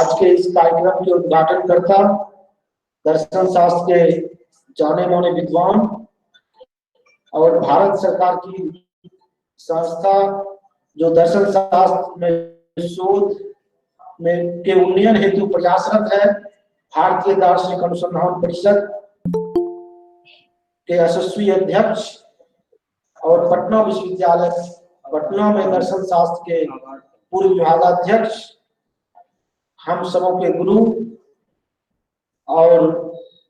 आज के इस कार्यक्रम के उद्घाटन करता दर्शन शास्त्र के जाने माने विद्वान और भारत सरकार की संस्था जो दर्शन शास्त्र में शोध में के उन्नयन हेतु प्रयासरत है, भारतीय दार्शनिक अनुसंधान परिषद के यशस्वी अध्यक्ष और पटना विश्वविद्यालय पटना में दर्शन शास्त्र के पूर्व विभागाध्यक्ष, हम सबों के गुरु और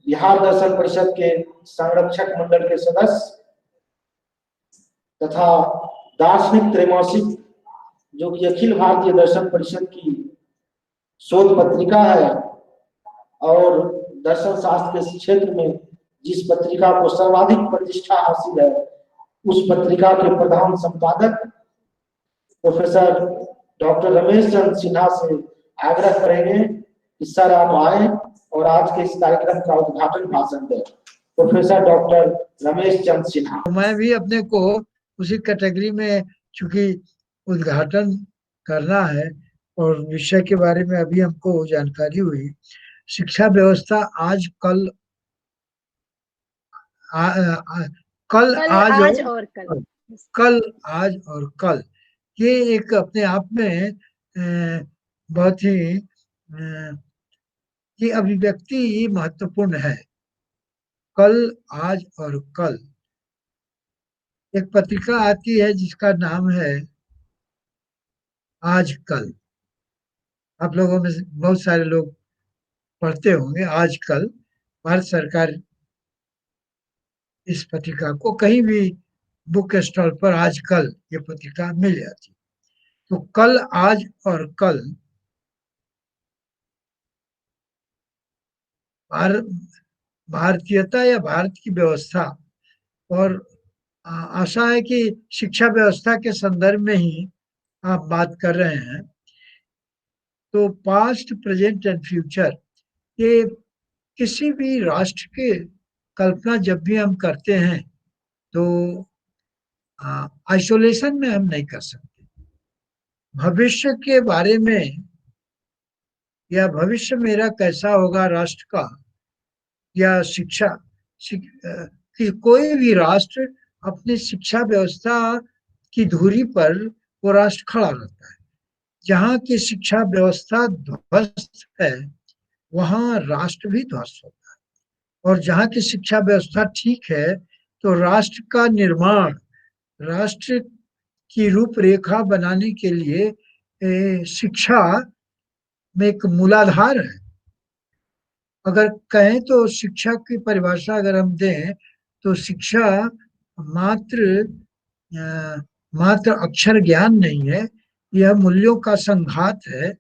बिहार दर्शन परिषद के संरक्षक मंडल के सदस्य तथा दार्शनिक त्रैमासिक जो कि अखिल भारतीय दर्शन परिषद की शोध पत्रिका है और दर्शन शास्त्र के क्षेत्र में जिस पत्रिका को सर्वाधिक प्रतिष्ठा हासिल है, उस पत्रिका के प्रधान संपादक प्रोफेसर डॉक्टर रमेश चंद्र सिन्हा से आग्रह करेंगे कि सर आप आए और आज के इस कार्यक्रम का उद्घाटन भाषण दें। Professor doctor Ramesh Chandra Sinha. मैं भी अपने को उसी कैटेगरी में, चूंकि उद्घाटन करना है और विषय के बारे में अभी हमको जानकारी हुई, शिक्षा व्यवस्था आज कल कल आज और कल, ये एक अपने आप में बहुत ही ये अभिव्यक्ति महत्वपूर्ण है। कल, आज और कल। एक पत्रिका आती है जिसका नाम है आजकल। आप लोगों में बहुत सारे लोग पढ़ते होंगे आजकल। भारत सरकार इस पत्रिका को कहीं भी बुक स्टॉल पर आजकल ये पत्रिका मिल जाती। तो कल, आज और कल भारतीयता या भारत की व्यवस्था, और आशा है कि शिक्षा व्यवस्था के संदर्भ में ही आप बात कर रहे हैं। तो पास्ट, प्रेजेंट एंड फ्यूचर, ये किसी भी राष्ट्र के कल्पना जब भी हम करते हैं तो आइसोलेशन में हम नहीं कर सकते। भविष्य के बारे में या भविष्य मेरा कैसा होगा राष्ट्र का, या शिक्षा कि कोई भी राष्ट्र अपनी शिक्षा व्यवस्था की धुरी पर वो राष्ट्र खड़ा रहता है। जहाँ की शिक्षा व्यवस्था ध्वस्त है वहाँ राष्ट्र भी ध्वस्त होता है, और जहाँ की शिक्षा व्यवस्था ठीक है तो राष्ट्र का निर्माण, राष्ट्र की रूपरेखा बनाने के लिए शिक्षा में एक मूलाधार है। अगर कहें तो शिक्षा की परिभाषा अगर हम दें तो शिक्षा मात्र अक्षर ज्ञान नहीं है, यह मूल्यों का संघात है,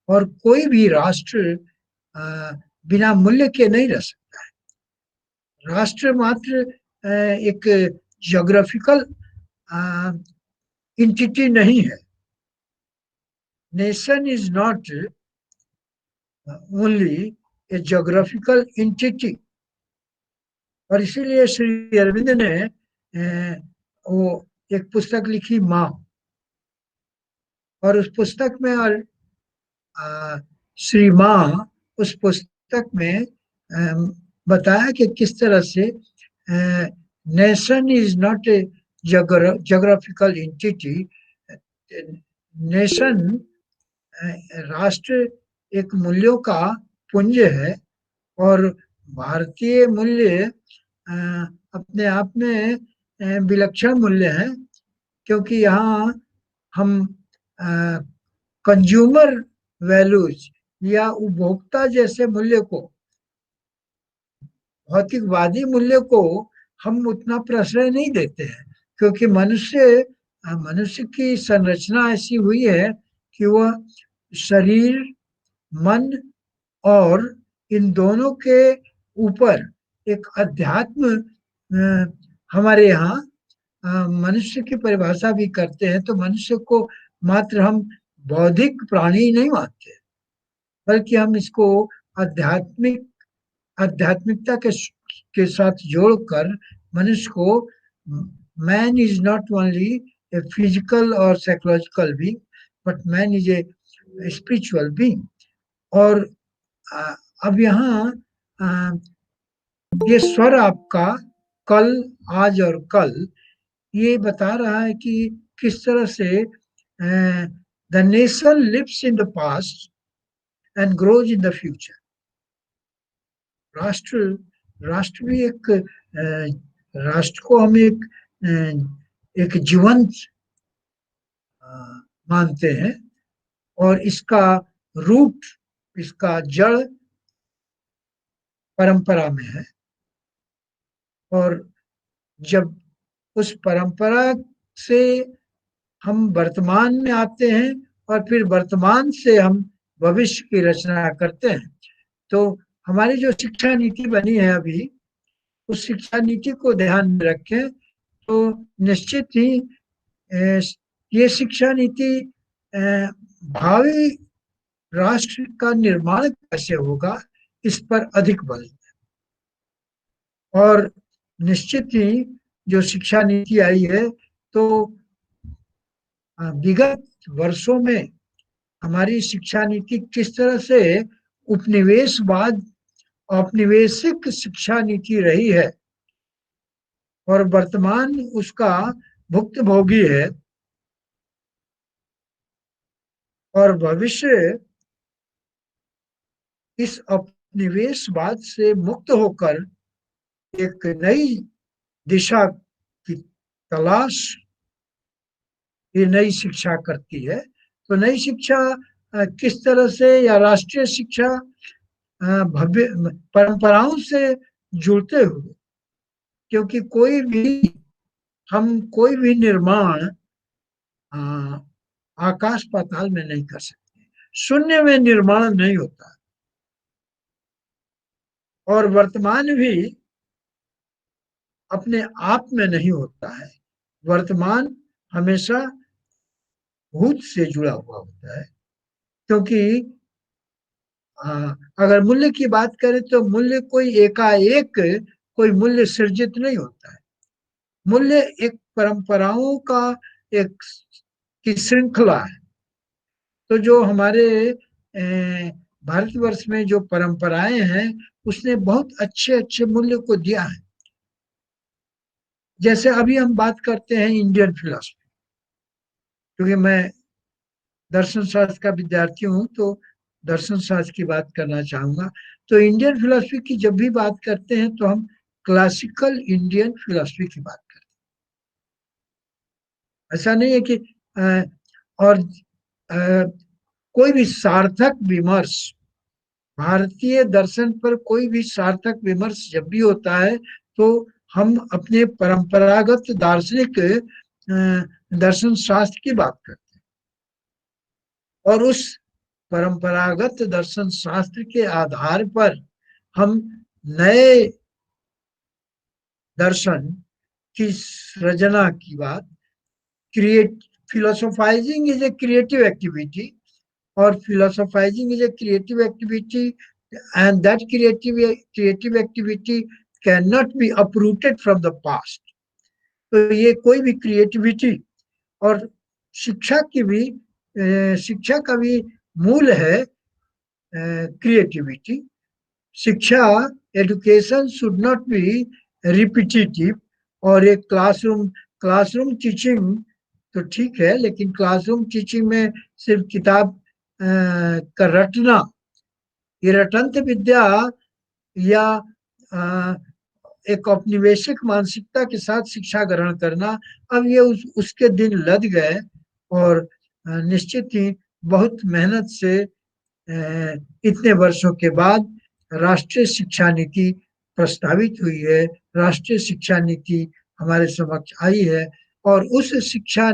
और कोई भी राष्ट्र बिना मूल्य के नहीं रह सकता है। राष्ट्र मात्र एक ज्योग्राफिकल एंटिटी नहीं है। Nation is not only A geographical entity. और इसीलिए श्री अरविंद ने वो एक पुस्तक लिखी माँ, और उस पुस्तक में श्री माँ उस पुस्तक में बताया कि किस तरह से nation is not a geographical entity. Nation, राष्ट्र एक मूल्यों का पुंज है, और भारतीय मूल्य अपने आप में विलक्षण मूल्य हैं, क्योंकि यहाँ हम कंज्यूमर वैल्यूज या उपभोक्ता जैसे मूल्य को, भौतिकवादी मूल्य को हम उतना प्रश्रय नहीं देते हैं, क्योंकि मनुष्य की संरचना ऐसी हुई है कि वह शरीर, मन और इन दोनों के ऊपर एक अध्यात्म, हमारे यहाँ मनुष्य की परिभाषा भी करते हैं तो मनुष्य को मात्र हम बौद्धिक प्राणी नहीं मानते, बल्कि हम इसको आध्यात्मिकता के साथ जोड़कर मनुष्य को, man is not only a physical और psychological being but man is a spiritual being. और अब यहाँ ये स्वर आपका कल, आज और कल ये बता रहा है कि किस तरह से the nation lives in the past and grows in the future. राष्ट्र राष्ट्र भी एक राष्ट्र को हम एक जीवंत मानते हैं, और इसका रूट, इसका जड़ परंपरा में है। और जब उस परंपरा से हम वर्तमान में आते हैं और फिर वर्तमान से हम भविष्य की रचना करते हैं, तो हमारी जो शिक्षा नीति बनी है अभी, उस शिक्षा नीति को ध्यान में रखें तो निश्चित ही ये शिक्षा नीति भावी राष्ट्र का निर्माण कैसे होगा इस पर अधिक बल। और निश्चित ही जो शिक्षा नीति आई है, तो विगत वर्षों में हमारी शिक्षा नीति किस तरह से उपनिवेशवाद, औपनिवेशिक शिक्षा नीति रही है और वर्तमान उसका भुक्तभोगी है, और भविष्य इस उपनिवेशवाद से मुक्त होकर एक नई दिशा की तलाश ये नई शिक्षा करती है। तो नई शिक्षा किस तरह से, या राष्ट्रीय शिक्षा भव्य परंपराओं से जुड़ते हुए, क्योंकि कोई भी निर्माण आकाश पाताल में नहीं कर सकते, शून्य में निर्माण नहीं होता, और वर्तमान भी अपने आप में नहीं होता है। वर्तमान हमेशा भूत से जुड़ा हुआ होता है, क्योंकि अगर मूल्य की बात करें तो मूल्य कोई एकाएक कोई मूल्य सृजित नहीं होता है। मूल्य एक परंपराओं का एक की श्रृंखला है। तो जो हमारे भारतवर्ष में जो परंपराएं हैं, उसने बहुत अच्छे अच्छे मूल्य को दिया है। जैसे अभी हम बात करते हैं इंडियन फिलॉसफी, क्योंकि मैं दर्शन शास्त्र का विद्यार्थी हूँ, तो दर्शन शास्त्र की बात करना चाहूंगा। तो इंडियन फिलॉसफी की जब भी बात करते हैं तो हम क्लासिकल इंडियन फिलॉसफी की बात करते हैं। ऐसा नहीं है कि और कोई भी सार्थक विमर्श, भारतीय दर्शन पर कोई भी सार्थक विमर्श जब भी होता है, तो हम अपने परंपरागत दार्शनिक दर्शन शास्त्र की बात करते हैं, और उस परंपरागत दर्शन शास्त्र के आधार पर हम नए दर्शन की सृजना की बात, फिलोसोफाइजिंग इज ए क्रिएटिव एक्टिविटी, और philosophizing is a creative activity, and that creative activity cannot be uprooted from the past. तो ये कोई भी क्रिएटिविटी, और शिक्षा का भी मूल है क्रिएटिविटी। शिक्षा, education should not be repetitive, और एक क्लासरूम टीचिंग तो ठीक है, लेकिन क्लासरूम टीचिंग में सिर्फ किताब का रटना, ये रटंत विद्या या एक औपनिवेशिक मानसिकता के साथ शिक्षा ग्रहण करना, अब ये उसके दिन लद गए। और निश्चित ही बहुत मेहनत से इतने वर्षों के बाद राष्ट्रीय शिक्षा नीति प्रस्तावित हुई है, राष्ट्रीय शिक्षा नीति हमारे समक्ष आई है। और उस शिक्षा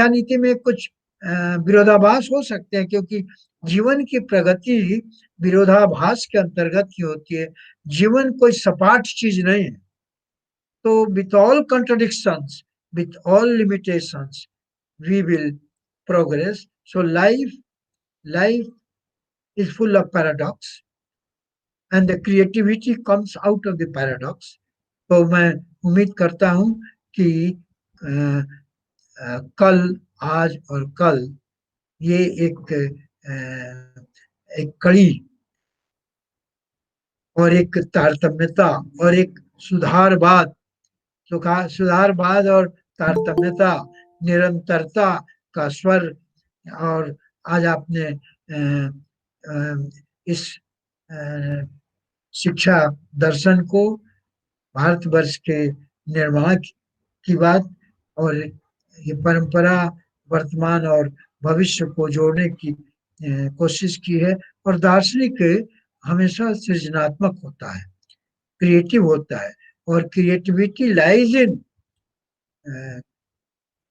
नीति में कुछ विरोधाभास हो सकते हैं, क्योंकि जीवन की प्रगति विरोधाभास के अंतर्गत ही होती है। जीवन कोई सपाट चीज नहीं है। तो with all contradictions, with all limitations, we will progress. So life is full of paradox, and the creativity comes out of the paradox. तो मैं उम्मीद करता हूँ कि कल, आज और कल ये एक कड़ी और एक तारतम्यता और एक सुधारवाद, सुधारवाद और तारतम्यता, निरंतरता का स्वर। और आज आपने इस शिक्षा दर्शन को भारतवर्ष के निर्माण की बात और ये परंपरा वर्तमान और भविष्य को जोड़ने की कोशिश की है। और दार्शनिक हमेशा सृजनात्मक होता है, क्रिएटिव होता है, और creativity lies in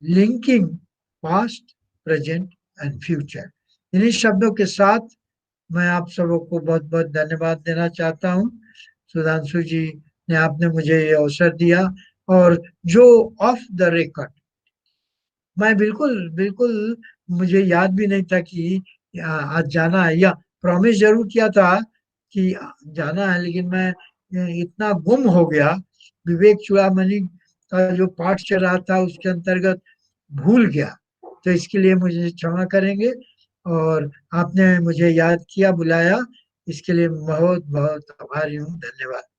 linking past, present and future. इन्हीं शब्दों के साथ मैं आप सबों को बहुत बहुत धन्यवाद देना चाहता हूँ। सुधांशु जी ने आपने मुझे ये अवसर दिया, और जो ऑफ द रिकॉर्ड मैं बिल्कुल बिल्कुल मुझे याद भी नहीं था कि आज जाना है, या प्रॉमिस जरूर किया था कि जाना है, लेकिन मैं इतना गुम हो गया। विवेक चूड़ामणि का जो पाठ चल रहा था उसके अंतर्गत भूल गया, तो इसके लिए मुझे क्षमा करेंगे। और आपने मुझे याद किया, बुलाया, इसके लिए बहुत बहुत आभारी हूँ। धन्यवाद।